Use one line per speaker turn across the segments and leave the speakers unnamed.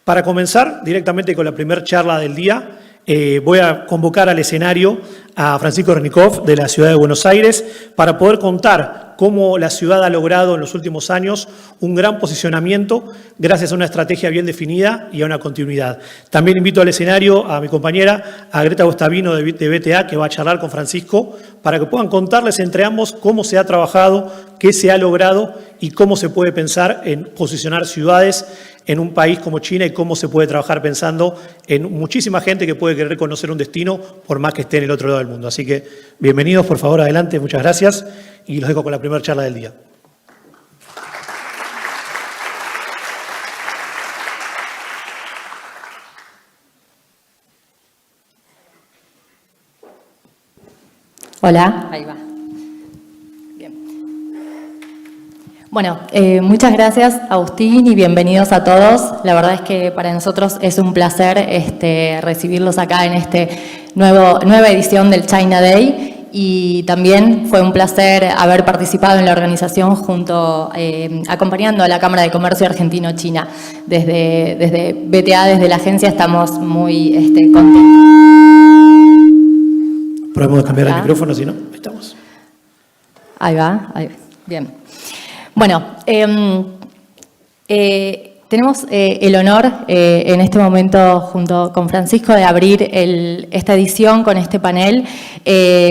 Para comenzar directamente con la primera charla del día, voy a convocar al escenario a Francisco Resnikov de la Ciudad de Buenos Aires para poder contar cómo la ciudad ha logrado en los últimos años un gran posicionamiento gracias a una estrategia bien definida y a una continuidad. También invito al escenario a mi compañera, a Greta Gustavino de BTA, que va a charlar con Francisco para que puedan contarles entre ambos cómo se ha trabajado, qué se ha logrado y cómo se puede pensar en posicionar ciudades en un país como China y cómo se puede trabajar pensando en muchísima gente que puede querer conocer un destino por más que esté en el otro lado del mundo. Así que bienvenidos, por favor, adelante, muchas gracias y los dejo con la primera charla del día.
Hola, ahí va. Bien. Bueno, muchas gracias, Agustín, y bienvenidos a todos. La verdad es que para nosotros es un placer recibirlos acá en nueva edición del China Day. Y también fue un placer haber participado en la organización acompañando a la Cámara de Comercio Argentino-China. Desde BTA, desde la agencia, estamos muy contentos.
Podemos cambiar el micrófono, si no, ahí estamos.
Ahí va, bien. Bueno, tenemos el honor en este momento, junto con Francisco, de abrir esta edición con este panel.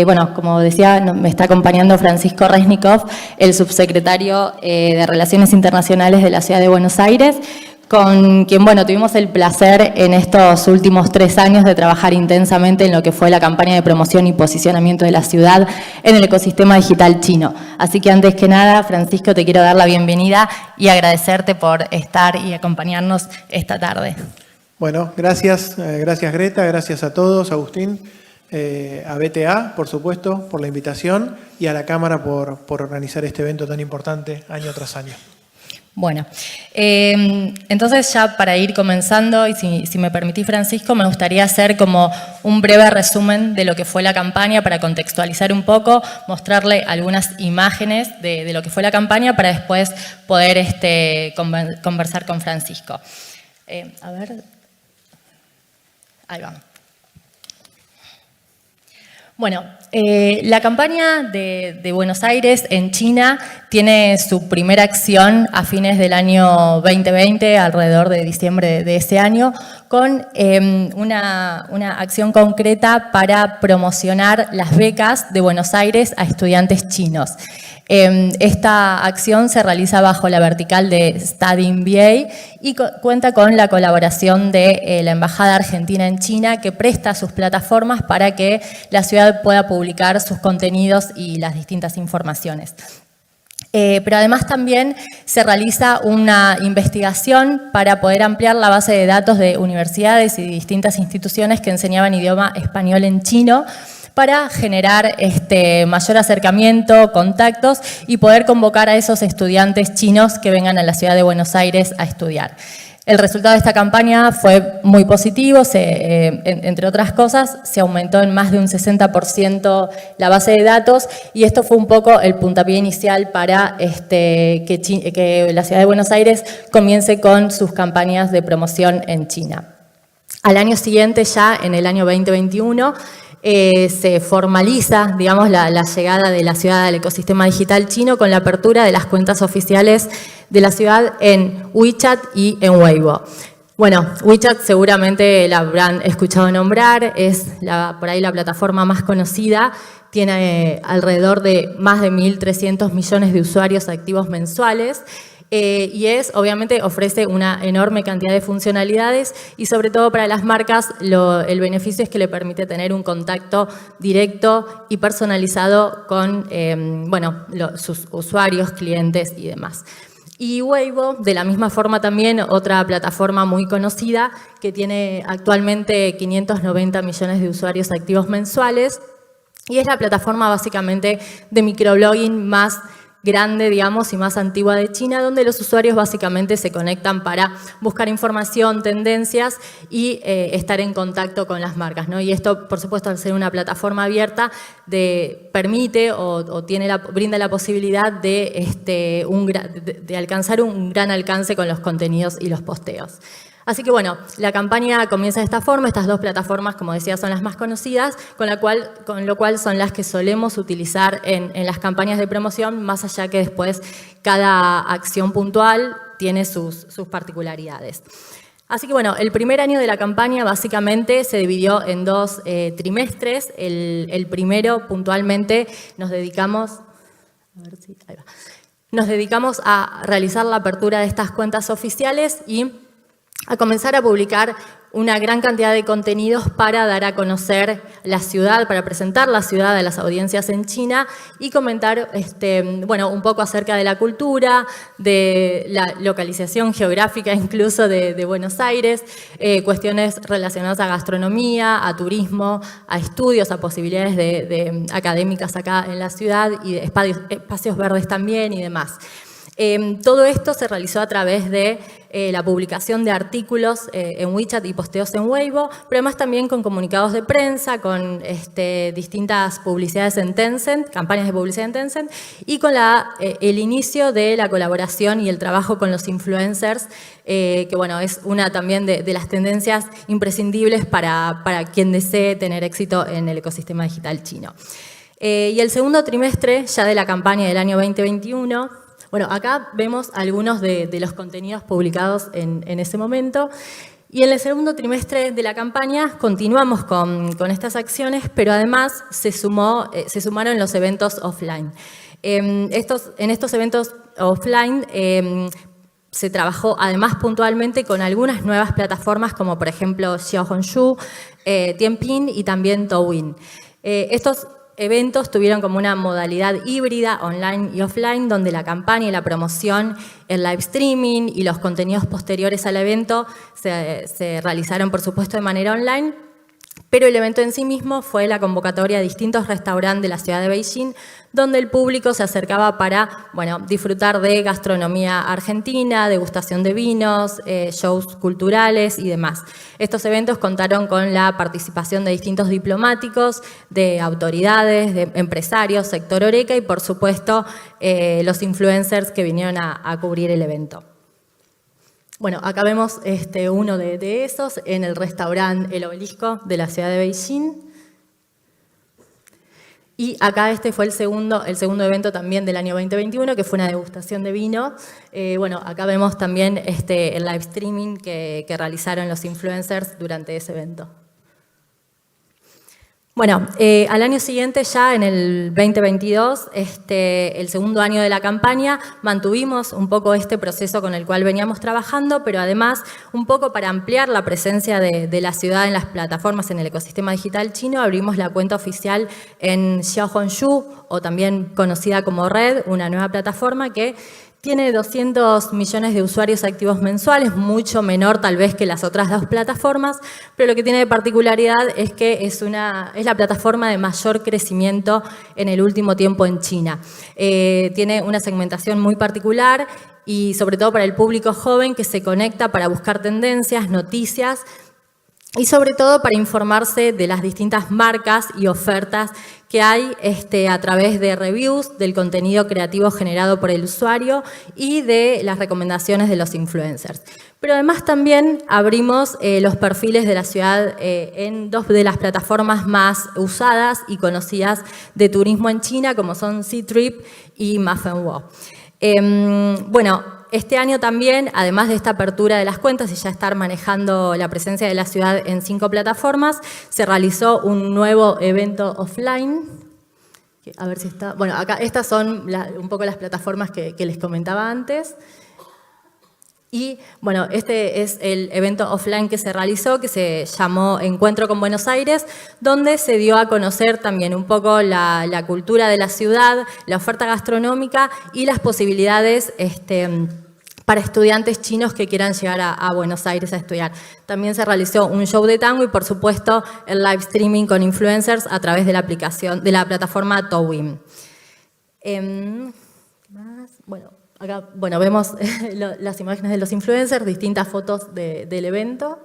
Bueno, como decía, me está acompañando Francisco Resnikov, el subsecretario de Relaciones Internacionales de la Ciudad de Buenos Aires, con quien, bueno, tuvimos el placer en estos últimos 3 años de trabajar intensamente en lo que fue la campaña de promoción y posicionamiento de la ciudad en el ecosistema digital chino. Así que antes que nada, Francisco, te quiero dar la bienvenida y agradecerte por estar y acompañarnos esta tarde.
Bueno, gracias Greta, gracias a todos, Agustín, a BTA, por supuesto, por la invitación y a la Cámara por organizar este evento tan importante año tras año.
Bueno, entonces ya para ir comenzando, y si me permitís, Francisco, me gustaría hacer como un breve resumen de lo que fue la campaña para contextualizar un poco, mostrarle algunas imágenes de lo que fue la campaña para después poder conversar con Francisco. A ver, ahí vamos. Bueno, la campaña de Buenos Aires en China tiene su primera acción a fines del año 2020, alrededor de diciembre de ese año, con una acción concreta para promocionar las becas de Buenos Aires a estudiantes chinos. Esta acción se realiza bajo la vertical de Study MBA y cuenta con la colaboración de la Embajada Argentina en China, que presta sus plataformas para que la ciudad pueda publicar sus contenidos y las distintas informaciones. Pero además también se realiza una investigación para poder ampliar la base de datos de universidades y distintas instituciones que enseñaban idioma español en chino, para generar mayor acercamiento, contactos y poder convocar a esos estudiantes chinos que vengan a la ciudad de Buenos Aires a estudiar. El resultado de esta campaña fue muy positivo, entre otras cosas, se aumentó en más de un 60% la base de datos y esto fue un poco el puntapié inicial para que la ciudad de Buenos Aires comience con sus campañas de promoción en China. Al año siguiente, ya en el año 2021, se formaliza, digamos, la llegada de la ciudad al ecosistema digital chino con la apertura de las cuentas oficiales de la ciudad en WeChat y en Weibo. Bueno, WeChat seguramente la habrán escuchado nombrar, es por ahí la plataforma más conocida, tiene alrededor de más de 1.300 millones de usuarios activos mensuales. Y obviamente ofrece una enorme cantidad de funcionalidades y sobre todo para las marcas el beneficio es que le permite tener un contacto directo y personalizado con sus usuarios, clientes y demás. Y Weibo, de la misma forma también, otra plataforma muy conocida que tiene actualmente 590 millones de usuarios activos mensuales y es la plataforma básicamente de microblogging más grande, digamos, y más antigua de China, donde los usuarios básicamente se conectan para buscar información, tendencias y estar en contacto con las marcas, ¿no? Y esto, por supuesto, al ser una plataforma abierta, permite o brinda la posibilidad de alcanzar un gran alcance con los contenidos y los posteos. Así que bueno, la campaña comienza de esta forma. Estas dos plataformas, como decía, son las más conocidas, con lo cual son las que solemos utilizar en las campañas de promoción, más allá que después cada acción puntual tiene sus particularidades. Así que bueno, el primer año de la campaña básicamente se dividió en 2 trimestres. El primero, puntualmente, nos dedicamos a realizar la apertura de estas cuentas oficiales y a comenzar a publicar una gran cantidad de contenidos para dar a conocer la ciudad, para presentar la ciudad a las audiencias en China y comentar bueno, un poco acerca de la cultura, de la localización geográfica incluso de Buenos Aires, cuestiones relacionadas a gastronomía, a turismo, a estudios, a posibilidades de académicas acá en la ciudad y de espacios verdes también y demás. Todo esto se realizó a través de la publicación de artículos en WeChat y posteos en Weibo, pero además también con comunicados de prensa, con distintas publicidades en Tencent, campañas de publicidad en Tencent, y con el inicio de la colaboración y el trabajo con los influencers, que bueno, es una también de las tendencias imprescindibles para quien desee tener éxito en el ecosistema digital chino. Y el segundo trimestre ya de la campaña del año 2021, bueno, acá vemos algunos de los contenidos publicados en ese momento. Y en el segundo trimestre de la campaña continuamos con estas acciones, pero además se sumaron los eventos offline. En estos eventos offline se trabajó además puntualmente con algunas nuevas plataformas como por ejemplo Xiaohongshu, Tianpin y también Douyin. Estos eventos tuvieron como una modalidad híbrida, online y offline, donde la campaña y la promoción, el live streaming y los contenidos posteriores al evento se realizaron, por supuesto, de manera online, pero el evento en sí mismo fue la convocatoria a distintos restaurantes de la ciudad de Beijing, donde el público se acercaba para, bueno, disfrutar de gastronomía argentina, degustación de vinos, shows culturales y demás. Estos eventos contaron con la participación de distintos diplomáticos, de autoridades, de empresarios, sector Horeca y, por supuesto, los influencers que vinieron a cubrir el evento. Bueno, acá vemos uno de esos en el restaurante El Obelisco de la ciudad de Beijing. Y acá fue el segundo evento también del año 2021, que fue una degustación de vino. Bueno, acá vemos también el live streaming que realizaron los influencers durante ese evento. Bueno, al año siguiente, ya en el 2022, el segundo año de la campaña, mantuvimos un poco este proceso con el cual veníamos trabajando, pero además un poco para ampliar la presencia de la ciudad en las plataformas en el ecosistema digital chino, abrimos la cuenta oficial en Xiaohongshu, o también conocida como Red, una nueva plataforma que tiene 200 millones de usuarios activos mensuales, mucho menor tal vez que las otras dos plataformas, pero lo que tiene de particularidad es que es la plataforma de mayor crecimiento en el último tiempo en China. Tiene una segmentación muy particular y sobre todo para el público joven que se conecta para buscar tendencias, noticias, y sobre todo para informarse de las distintas marcas y ofertas que hay a través de reviews, del contenido creativo generado por el usuario y de las recomendaciones de los influencers. Pero además también abrimos los perfiles de la ciudad en dos de las plataformas más usadas y conocidas de turismo en China, como son Ctrip y Mappenwo. Bueno, este año también, además de esta apertura de las cuentas y ya estar manejando la presencia de la ciudad en 5 plataformas, se realizó un nuevo evento offline. A ver si está. Bueno, acá estas son un poco las plataformas que les comentaba antes. Y bueno, este es el evento offline que se realizó, que se llamó Encuentro con Buenos Aires, donde se dio a conocer también un poco la cultura de la ciudad, la oferta gastronómica y las posibilidades para estudiantes chinos que quieran llegar a Buenos Aires a estudiar. También se realizó un show de tango y, por supuesto, el live streaming con influencers a través de la aplicación, de la plataforma Douyin. Bueno, acá vemos las imágenes de los influencers, distintas fotos del evento.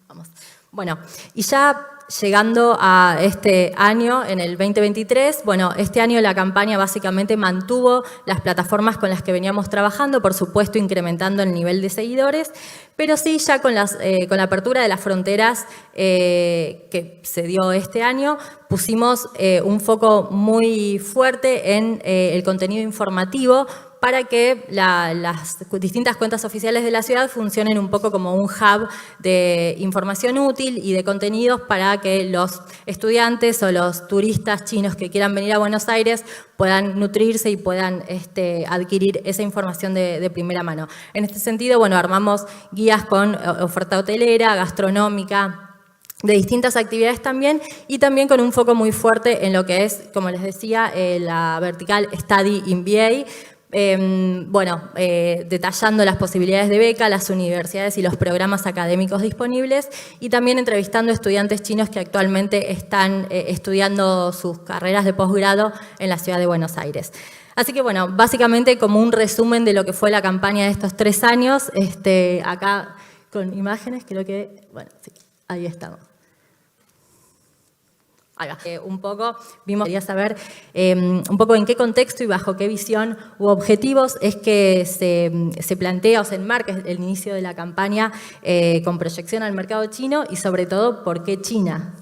Vamos. Bueno, y ya llegando a este año, en el 2023, bueno, este año la campaña básicamente mantuvo las plataformas con las que veníamos trabajando, por supuesto incrementando el nivel de seguidores, pero sí ya con la apertura de las fronteras que se dio este año, pusimos un foco muy fuerte en el contenido informativo para que las distintas cuentas oficiales de la ciudad funcionen un poco como un hub de información útil y de contenidos para que los estudiantes o los turistas chinos que quieran venir a Buenos Aires puedan nutrirse y puedan adquirir esa información de primera mano. En este sentido, bueno, armamos guías con oferta hotelera, gastronómica, de distintas actividades también, y también con un foco muy fuerte en lo que es, como les decía, la vertical Study MBA, detallando las posibilidades de beca, las universidades y los programas académicos disponibles, y también entrevistando estudiantes chinos que actualmente están estudiando sus carreras de posgrado en la ciudad de Buenos Aires. Así que bueno, básicamente como un resumen de lo que fue la campaña de estos 3 años, acá con imágenes, creo que, bueno, sí, ahí estamos. Ahí va. Un poco, quería saber un poco en qué contexto y bajo qué visión u objetivos es que se plantea o se enmarca el inicio de la campaña con proyección al mercado chino y sobre todo, ¿por qué China?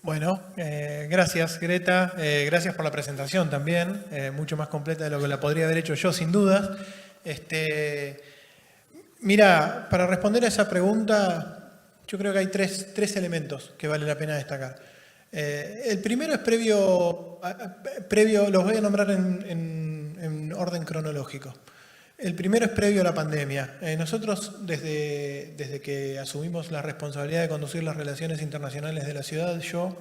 Bueno, gracias Greta, gracias por la presentación también, mucho más completa de lo que la podría haber hecho yo sin dudas. Mira, para responder a esa pregunta, yo creo que hay tres elementos que vale la pena destacar. El primero es previo, los voy a nombrar en orden cronológico. El primero es previo a la pandemia. Nosotros, desde que asumimos la responsabilidad de conducir las relaciones internacionales de la ciudad, yo,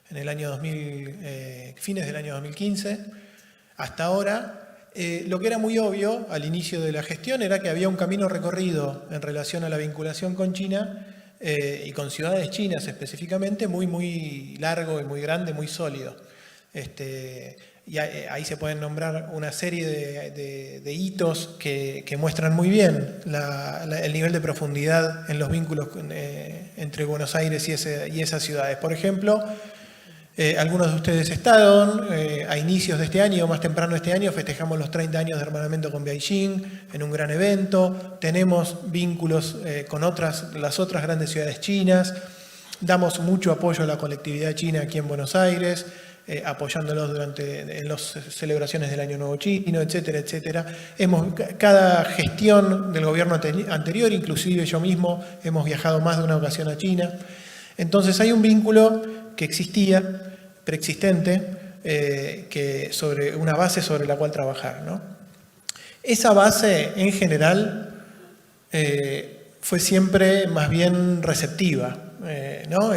en el año 2000, fines del año 2015, hasta ahora, lo que era muy obvio al inicio de la gestión era que había un camino recorrido en relación a la vinculación con China y con ciudades chinas específicamente, muy largo y muy grande, muy sólido. Y ahí se pueden nombrar una serie de hitos que muestran muy bien el nivel de profundidad en los vínculos entre Buenos Aires y esas ciudades. Por ejemplo, algunos de ustedes estaron, a inicios de este año, más temprano este año, festejamos los 30 años de hermanamiento con Beijing en un gran evento. Tenemos vínculos con las otras grandes ciudades chinas. Damos mucho apoyo a la colectividad china aquí en Buenos Aires, apoyándolos en las celebraciones del Año Nuevo Chino, etcétera, etcétera. Cada gestión del gobierno anterior, inclusive yo mismo, hemos viajado más de una ocasión a China. Entonces hay un vínculo que existía, preexistente, sobre una base sobre la cual trabajar, ¿no? Esa base, en general, fue siempre más bien receptiva, ¿no?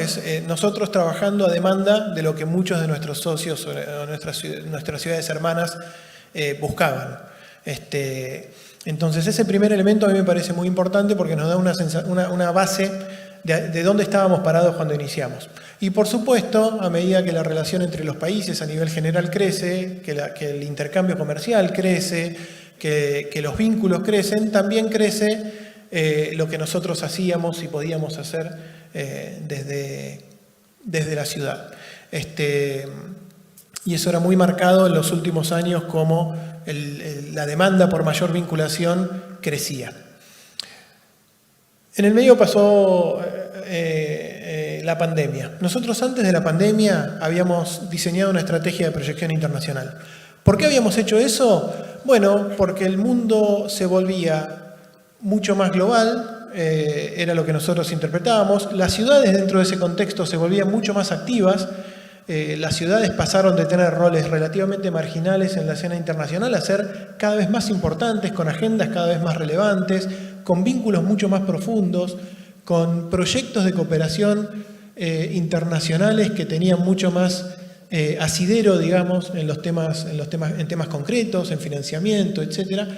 Nosotros trabajando a demanda de lo que muchos de nuestros socios o nuestras ciudades hermanas buscaban. Entonces, ese primer elemento a mí me parece muy importante porque nos da una base de dónde estábamos parados cuando iniciamos. Y por supuesto, a medida que la relación entre los países a nivel general crece, que el intercambio comercial crece, que los vínculos crecen, también crece lo que nosotros hacíamos y podíamos hacer desde la ciudad. Y eso era muy marcado en los últimos años como la demanda por mayor vinculación crecía. En el medio pasó la pandemia. Nosotros antes de la pandemia habíamos diseñado una estrategia de proyección internacional. ¿Por qué habíamos hecho eso? Bueno, porque el mundo se volvía mucho más global, era lo que nosotros interpretábamos. Las ciudades dentro de ese contexto se volvían mucho más activas. Las ciudades pasaron de tener roles relativamente marginales en la escena internacional a ser cada vez más importantes, con agendas cada vez más relevantes, con vínculos mucho más profundos, con proyectos de cooperación internacionales que tenían mucho más asidero, digamos, en temas concretos, en financiamiento, etc.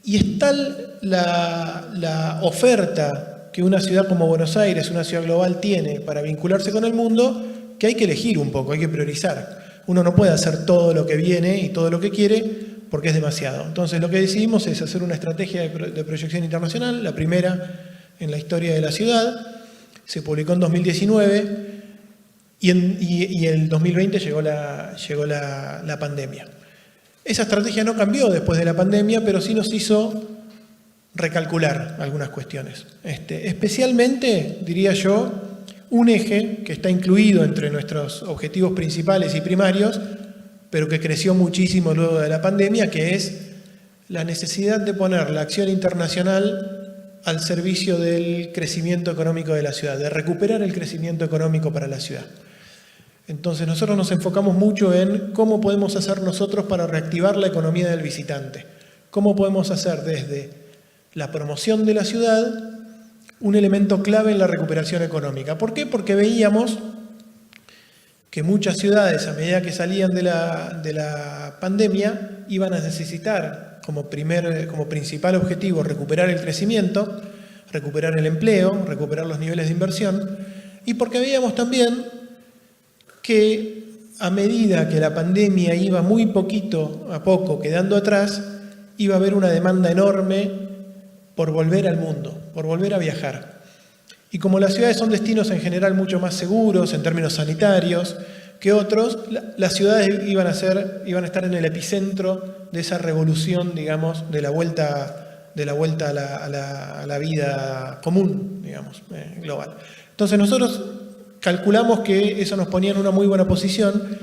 Y es tal la oferta que una ciudad como Buenos Aires, una ciudad global, tiene para vincularse con el mundo, que hay que elegir un poco, hay que priorizar. Uno no puede hacer todo lo que viene y todo lo que quiere porque es demasiado. Entonces lo que decidimos es hacer una estrategia de proyección internacional, la primera en la historia de la ciudad, se publicó en 2019 y el 2020 llegó la pandemia. Esa estrategia no cambió después de la pandemia, pero sí nos hizo recalcular algunas cuestiones. Especialmente, diría yo, un eje que está incluido entre nuestros objetivos principales y primarios, pero que creció muchísimo luego de la pandemia, que es la necesidad de poner la acción internacional al servicio del crecimiento económico de la ciudad, de recuperar el crecimiento económico para la ciudad. Entonces nosotros nos enfocamos mucho en cómo podemos hacer nosotros para reactivar la economía del visitante, cómo podemos hacer desde la promoción de la ciudad un elemento clave en la recuperación económica. ¿Por qué? Porque veíamos que muchas ciudades, a medida que salían de la pandemia, iban a necesitar como principal objetivo recuperar el crecimiento, recuperar el empleo, recuperar los niveles de inversión, y porque veíamos también que a medida que la pandemia iba muy poquito a poco quedando atrás, iba a haber una demanda enorme por volver al mundo, por volver a viajar. Y como las ciudades son destinos en general mucho más seguros en términos sanitarios que otros, las ciudades iban a estar en el epicentro de esa revolución, digamos, de la vuelta a la vida común, digamos, global. Entonces nosotros calculamos que eso nos ponía en una muy buena posición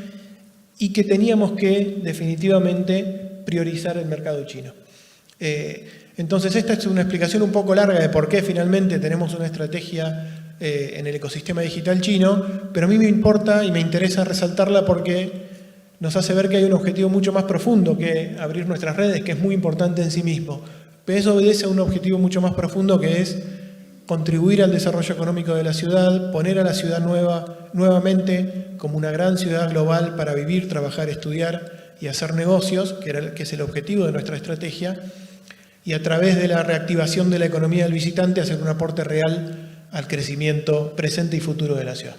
y que teníamos que definitivamente priorizar el mercado chino. Entonces esta es una explicación un poco larga de por qué finalmente tenemos una estrategia en el ecosistema digital chino, pero a mí me importa y me interesa resaltarla porque nos hace ver que hay un objetivo mucho más profundo que abrir nuestras redes, que es muy importante en sí mismo. Pero eso obedece a un objetivo mucho más profundo que es contribuir al desarrollo económico de la ciudad, poner a la ciudad nuevamente como una gran ciudad global para vivir, trabajar, estudiar y hacer negocios, que es el objetivo de nuestra estrategia, y a través de la reactivación de la economía del visitante hacer un aporte real al crecimiento presente y futuro de la ciudad.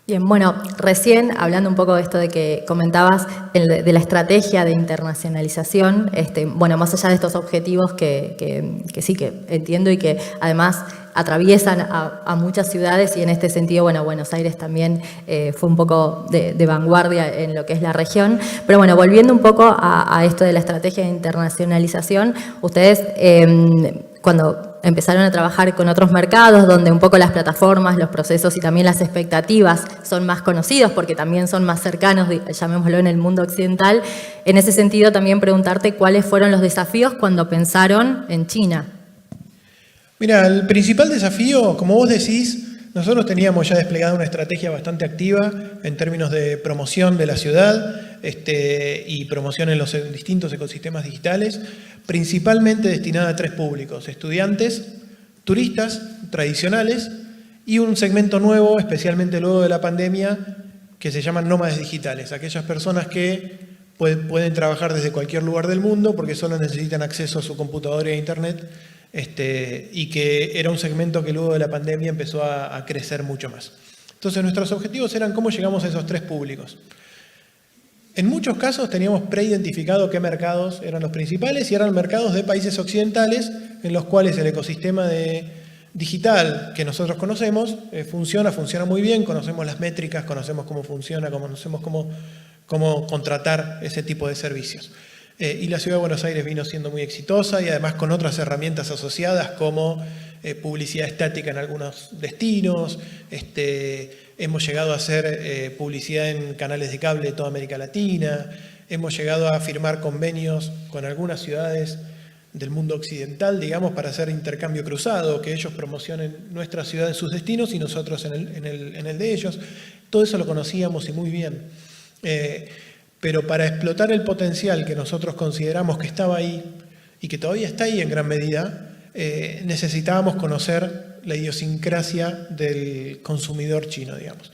Bien, bueno, recién hablando un poco de esto de que comentabas de la estrategia de internacionalización, bueno, más allá de estos objetivos que sí que entiendo y que además atraviesan a muchas ciudades y en este sentido, bueno, Buenos Aires también fue un poco de vanguardia en lo que es la región. Pero bueno, volviendo un poco a esto de la estrategia de internacionalización, ustedes cuando empezaron a trabajar con otros mercados donde un poco las plataformas, los procesos y también las expectativas son más conocidos porque también son más cercanos, llamémoslo, en el mundo occidental. En ese sentido también preguntarte cuáles fueron los desafíos cuando pensaron en China.
Mira, el principal desafío, como vos decís, nosotros teníamos ya desplegada una estrategia bastante activa en términos de promoción de la ciudad y promoción en los distintos ecosistemas digitales, principalmente destinada a tres públicos: estudiantes, turistas tradicionales y un segmento nuevo, especialmente luego de la pandemia, que se llaman nómades digitales, aquellas personas que pueden trabajar desde cualquier lugar del mundo porque solo necesitan acceso a su computadora e internet, y que era un segmento que luego de la pandemia empezó a crecer mucho más. Entonces nuestros objetivos eran cómo llegamos a esos tres públicos. En muchos casos teníamos preidentificado qué mercados eran los principales y eran mercados de países occidentales en los cuales el ecosistema digital que nosotros conocemos funciona muy bien, conocemos las métricas, conocemos cómo funciona, conocemos cómo contratar ese tipo de servicios. Y la Ciudad de Buenos Aires vino siendo muy exitosa y además con otras herramientas asociadas como publicidad estática en algunos destinos, hemos llegado a hacer publicidad en canales de cable de toda América Latina, hemos llegado a firmar convenios con algunas ciudades del mundo occidental, digamos, para hacer intercambio cruzado, que ellos promocionen nuestra ciudad en sus destinos y nosotros en el de ellos. Todo eso lo conocíamos y muy bien. Pero para explotar el potencial que nosotros consideramos que estaba ahí y que todavía está ahí en gran medida, necesitábamos conocer la idiosincrasia del consumidor chino, digamos.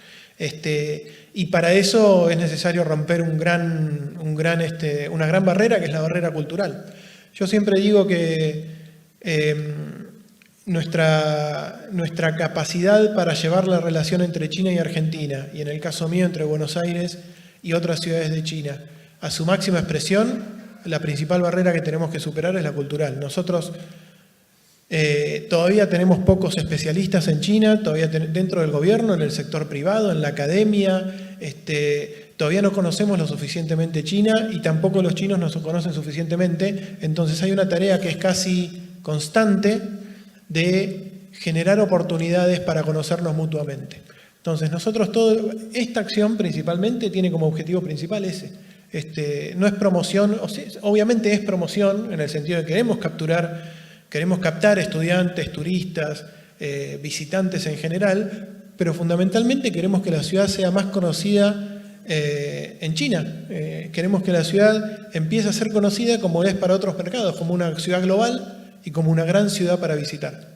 Y para eso es necesario romper una gran barrera, que es la barrera cultural. Yo siempre digo que nuestra capacidad para llevar la relación entre China y Argentina, y en el caso mío entre Buenos Aires y otras ciudades de China, a su máxima expresión, la principal barrera que tenemos que superar es la cultural. Nosotros Todavía tenemos pocos especialistas en China, todavía dentro del gobierno, en el sector privado, en la academia. Todavía no conocemos lo suficientemente China y tampoco los chinos nos conocen suficientemente. Entonces hay una tarea que es casi constante de generar oportunidades para conocernos mutuamente. Entonces esta acción principalmente tiene como objetivo principal ese. No es promoción, obviamente es promoción en el sentido de que queremos captar estudiantes, turistas, visitantes en general, pero fundamentalmente queremos que la ciudad sea más conocida en China. Queremos que la ciudad empiece a ser conocida como es para otros mercados, como una ciudad global y como una gran ciudad para visitar.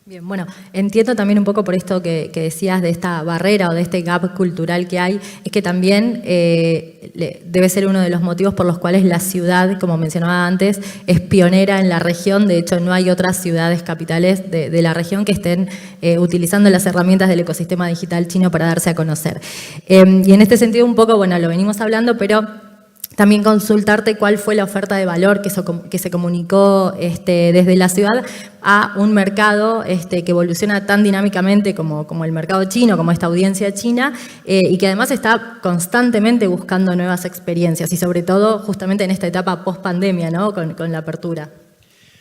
Bien, bueno, entiendo también un poco por esto que decías de esta barrera o de este gap cultural que hay, es que también debe ser uno de los motivos por los cuales la ciudad, como mencionaba antes, es pionera en la región. De hecho, no hay otras ciudades capitales de la región que estén utilizando las herramientas del ecosistema digital chino para darse a conocer. Y en este sentido, un poco, bueno, lo venimos hablando, pero también consultarte cuál fue la oferta de valor que se comunicó desde la ciudad a un mercado que evoluciona tan dinámicamente como el mercado chino, como esta audiencia china, y que además está constantemente buscando nuevas experiencias y sobre todo justamente en esta etapa post-pandemia, ¿no? con la apertura.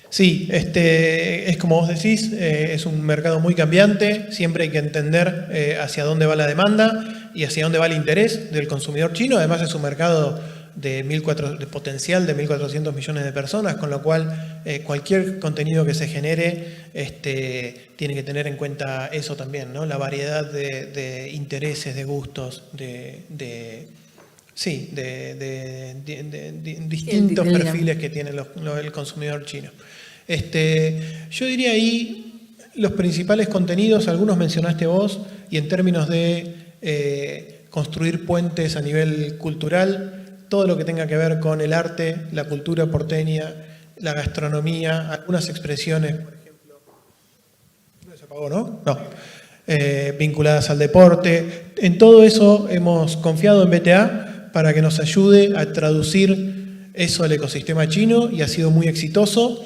Sí, es como vos decís, es un mercado muy cambiante, siempre hay que entender hacia dónde va la demanda y hacia dónde va el interés del consumidor chino. Además es un mercado de potencial de 1.400 millones de personas, con lo cual cualquier contenido que se genere tiene que tener en cuenta eso también, ¿no? La variedad de intereses, de gustos, de distintos perfiles que tiene el consumidor chino. Yo diría ahí los principales contenidos, algunos mencionaste vos, y en términos de construir puentes a nivel cultural, todo lo que tenga que ver con el arte, la cultura porteña, la gastronomía, algunas expresiones, por ejemplo, ¿se apagó, no? No. Vinculadas al deporte. En todo eso hemos confiado en BTA para que nos ayude a traducir eso al ecosistema chino y ha sido muy exitoso.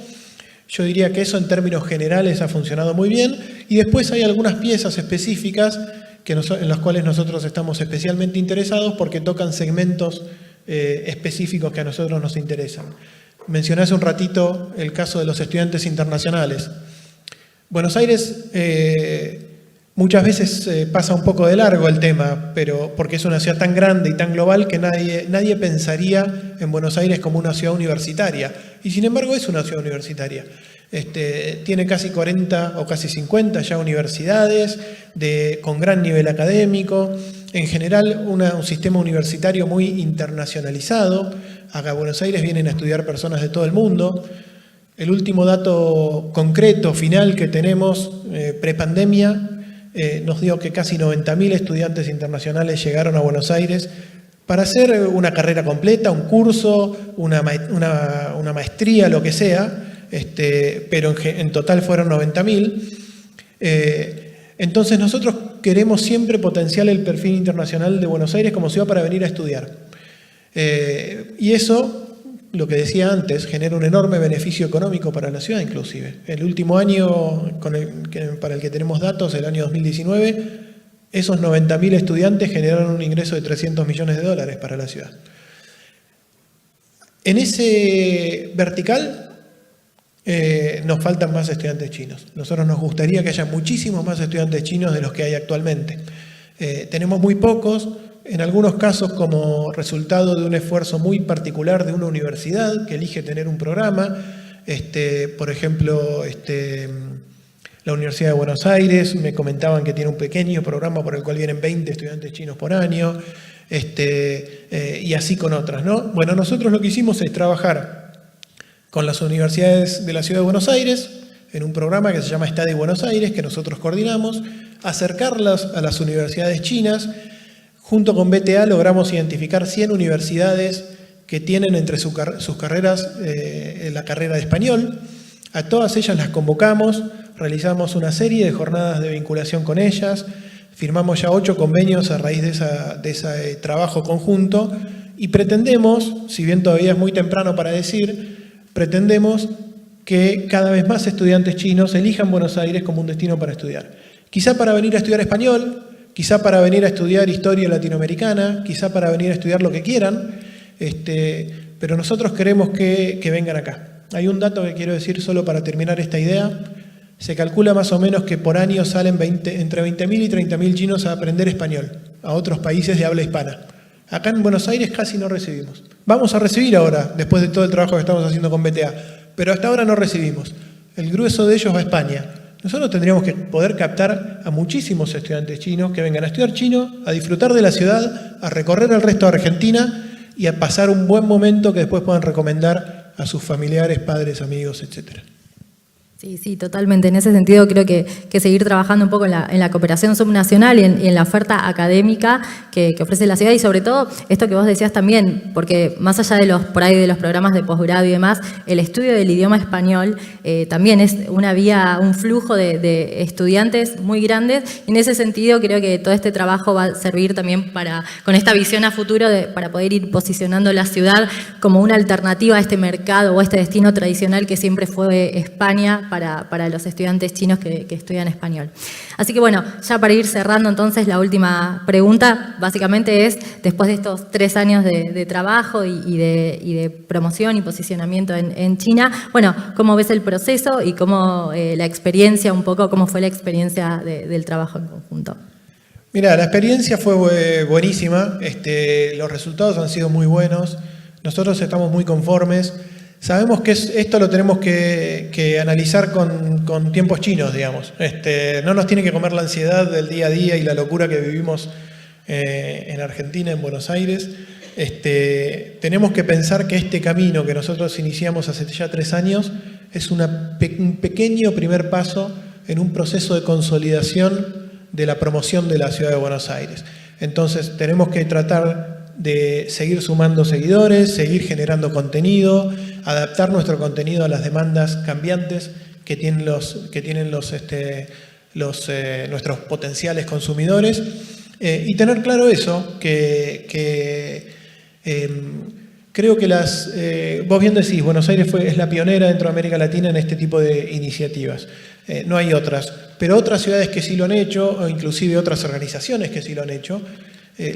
Yo diría que eso en términos generales ha funcionado muy bien y después hay algunas piezas específicas en las cuales nosotros estamos especialmente interesados porque tocan segmentos específicos que a nosotros nos interesan. Mencioné hace un ratito el caso de los estudiantes internacionales. Buenos Aires muchas veces pasa un poco de largo el tema, pero porque es una ciudad tan grande y tan global que nadie pensaría en Buenos Aires como una ciudad universitaria. Y sin embargo es una ciudad universitaria. Tiene casi 40 o casi 50 ya universidades con gran nivel académico. En general, un sistema universitario muy internacionalizado. Acá a Buenos Aires vienen a estudiar personas de todo el mundo. El último dato concreto, final que tenemos, prepandemia, nos dio que casi 90.000 estudiantes internacionales llegaron a Buenos Aires para hacer una carrera completa, un curso, una maestría, lo que sea, pero en total fueron 90.000. Entonces nosotros queremos siempre potenciar el perfil internacional de Buenos Aires como ciudad para venir a estudiar. Y eso, lo que decía antes, genera un enorme beneficio económico para la ciudad inclusive. El último año para el que tenemos datos, el año 2019, esos 90.000 estudiantes generaron un ingreso de $300 millones para la ciudad. En ese vertical nos faltan más estudiantes chinos. Nosotros nos gustaría que haya muchísimos más estudiantes chinos de los que hay actualmente. Tenemos muy pocos, en algunos casos como resultado de un esfuerzo muy particular de una universidad que elige tener un programa. Por ejemplo, la Universidad de Buenos Aires, me comentaban que tiene un pequeño programa por el cual vienen 20 estudiantes chinos por año, y así con otras, ¿no? Bueno, nosotros lo que hicimos es trabajar con las universidades de la Ciudad de Buenos Aires, en un programa que se llama Study Buenos Aires, que nosotros coordinamos, acercarlas a las universidades chinas. Junto con BTA logramos identificar 100 universidades que tienen entre sus carreras la carrera de español. A todas ellas las convocamos, realizamos una serie de jornadas de vinculación con ellas, firmamos ya 8 convenios a raíz de ese trabajo conjunto y pretendemos, si bien todavía es muy temprano para decir, pretendemos que cada vez más estudiantes chinos elijan Buenos Aires como un destino para estudiar. Quizá para venir a estudiar español, quizá para venir a estudiar historia latinoamericana, quizá para venir a estudiar lo que quieran, pero nosotros queremos que vengan acá. Hay un dato que quiero decir solo para terminar esta idea. Se calcula más o menos que por año salen entre 20.000 y 30.000 chinos a aprender español, a otros países de habla hispana. Acá en Buenos Aires casi no recibimos. Vamos a recibir ahora, después de todo el trabajo que estamos haciendo con BTA, pero hasta ahora no recibimos. El grueso de ellos va a España. Nosotros tendríamos que poder captar a muchísimos estudiantes chinos que vengan a estudiar chino, a disfrutar de la ciudad, a recorrer el resto de Argentina y a pasar un buen momento que después puedan recomendar a sus familiares, padres, amigos, etcétera.
Sí, totalmente. En ese sentido creo que seguir trabajando un poco en la cooperación subnacional y en la oferta académica que ofrece la ciudad y sobre todo esto que vos decías también, porque más allá de los programas de posgrado y demás, el estudio del idioma español también es una vía, un flujo de estudiantes muy grandes y en ese sentido creo que todo este trabajo va a servir también con esta visión a futuro para poder ir posicionando la ciudad como una alternativa a este mercado o a este destino tradicional que siempre fue España para los estudiantes chinos que estudian español. Así que bueno, ya para ir cerrando entonces la última pregunta, básicamente es, después de estos 3 años de trabajo y de promoción y posicionamiento en China, bueno, ¿cómo ves el proceso y cómo la experiencia, un poco, cómo fue la experiencia del trabajo en conjunto?
Mira, la experiencia fue buenísima, los resultados han sido muy buenos, nosotros estamos muy conformes. Sabemos que esto lo tenemos que analizar con tiempos chinos, digamos. No nos tiene que comer la ansiedad del día a día y la locura que vivimos en Argentina, en Buenos Aires. Tenemos que pensar que este camino que nosotros iniciamos hace ya 3 años es un pequeño primer paso en un proceso de consolidación de la promoción de la ciudad de Buenos Aires. Entonces tenemos que tratar de seguir sumando seguidores, seguir generando contenido, adaptar nuestro contenido a las demandas cambiantes que tienen nuestros potenciales consumidores y tener claro eso, creo que vos bien decís, Buenos Aires es la pionera dentro de América Latina en este tipo de iniciativas. No hay otras, pero otras ciudades que sí lo han hecho, o inclusive otras organizaciones que sí lo han hecho,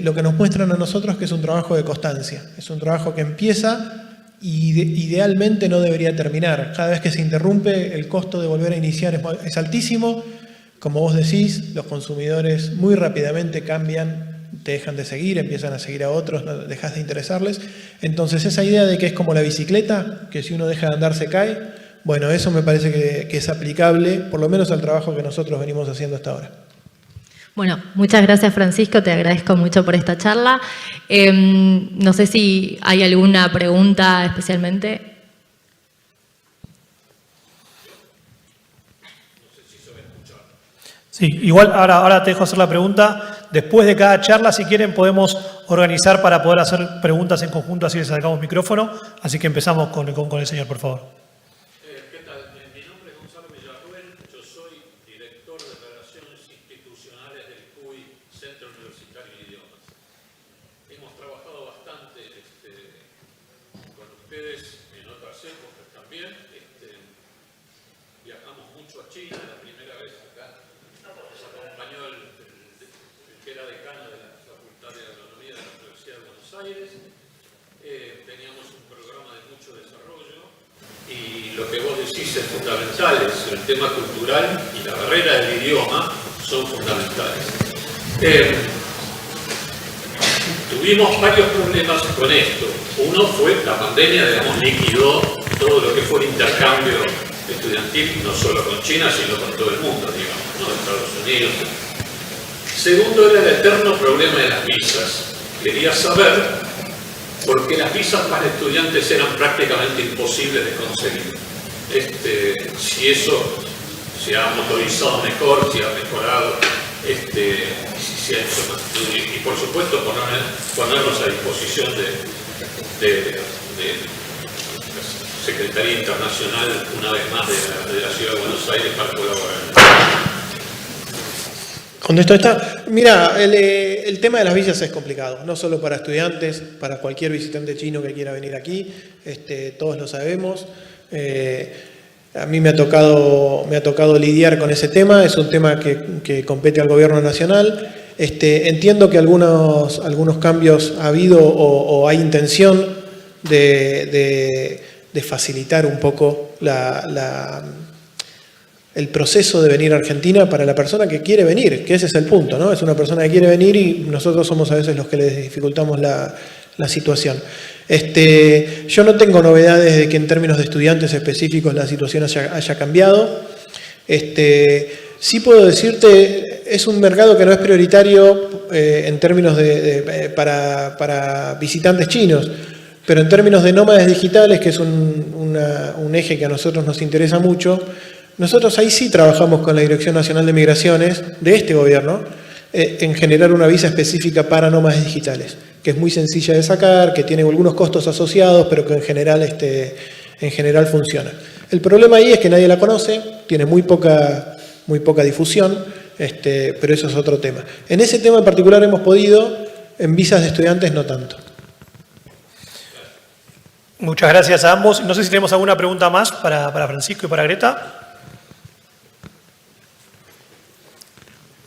lo que nos muestran a nosotros que es un trabajo de constancia, es un trabajo que empieza y idealmente no debería terminar. Cada vez que se interrumpe, el costo de volver a iniciar es altísimo. Como vos decís, los consumidores muy rápidamente cambian, te dejan de seguir, empiezan a seguir a otros, no dejas de interesarles. Entonces esa idea de que es como la bicicleta, que si uno deja de andar se cae, bueno, eso me parece que es aplicable, por lo menos al trabajo que nosotros venimos haciendo hasta ahora.
Bueno, muchas gracias Francisco, te agradezco mucho por esta charla. No sé si hay alguna pregunta especialmente.
Sí, igual ahora te dejo hacer la pregunta. Después de cada charla, si quieren, podemos organizar para poder hacer preguntas en conjunto, así les sacamos micrófono. Así que empezamos con el señor, por favor.
¿Qué tal? Mi nombre es Gonzalo Villarruel, yo soy director de Relaciones Institucionales del CUI, Centro Universitario de Idiomas. Hemos trabajado bastante con ustedes en otras épocas también. Viajamos mucho a China, la primera vez acá. Nos acompañó el que era decano de la Facultad de Agronomía de la Universidad de Buenos Aires. Teníamos un programa de mucho desarrollo y lo que vos decís es fundamental, es el tema cultural y la barrera del idioma son fundamentales. Tuvimos varios problemas con esto. Uno fue la pandemia, digamos, liquidó todo lo que fue el intercambio estudiantil, no solo con China, sino con todo el mundo, digamos, ¿no? Estados Unidos. Segundo era el eterno problema de las visas. Quería saber por qué las visas para estudiantes eran prácticamente imposibles de conseguir. Si eso se ha motorizado mejor, si ha mejorado, si se ha hecho más estudio. Y por supuesto ponernos a disposición de la Secretaría Internacional, una vez más, de la Ciudad de Buenos Aires para colaborar.
Contesto esta. Mira, el tema de las visas es complicado, no solo para estudiantes, para cualquier visitante chino que quiera venir aquí, todos lo sabemos. A mí me ha tocado lidiar con ese tema, es un tema que compete al gobierno nacional. Entiendo que algunos cambios ha habido o hay intención de facilitar un poco el proceso de venir a Argentina para la persona que quiere venir, que ese es el punto, ¿no? Es una persona que quiere venir y nosotros somos a veces los que les dificultamos la situación. Yo no tengo novedades de que en términos de estudiantes específicos la situación haya cambiado. Sí puedo decirte, es un mercado que no es prioritario en términos para visitantes chinos, pero en términos de nómadas digitales, que es un eje que a nosotros nos interesa mucho, nosotros ahí sí trabajamos con la Dirección Nacional de Migraciones de este gobierno en generar una visa específica para nómadas digitales, que es muy sencilla de sacar, que tiene algunos costos asociados, pero que en general funciona. El problema ahí es que nadie la conoce, tiene muy poca difusión, pero eso es otro tema. En ese tema en particular hemos podido, en visas de estudiantes no tanto.
Muchas gracias a ambos. No sé si tenemos alguna pregunta más para Francisco y para Greta.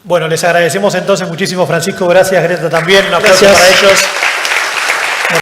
Bueno, les agradecemos entonces muchísimo, Francisco. Gracias, Greta, también. Un aplauso para ellos.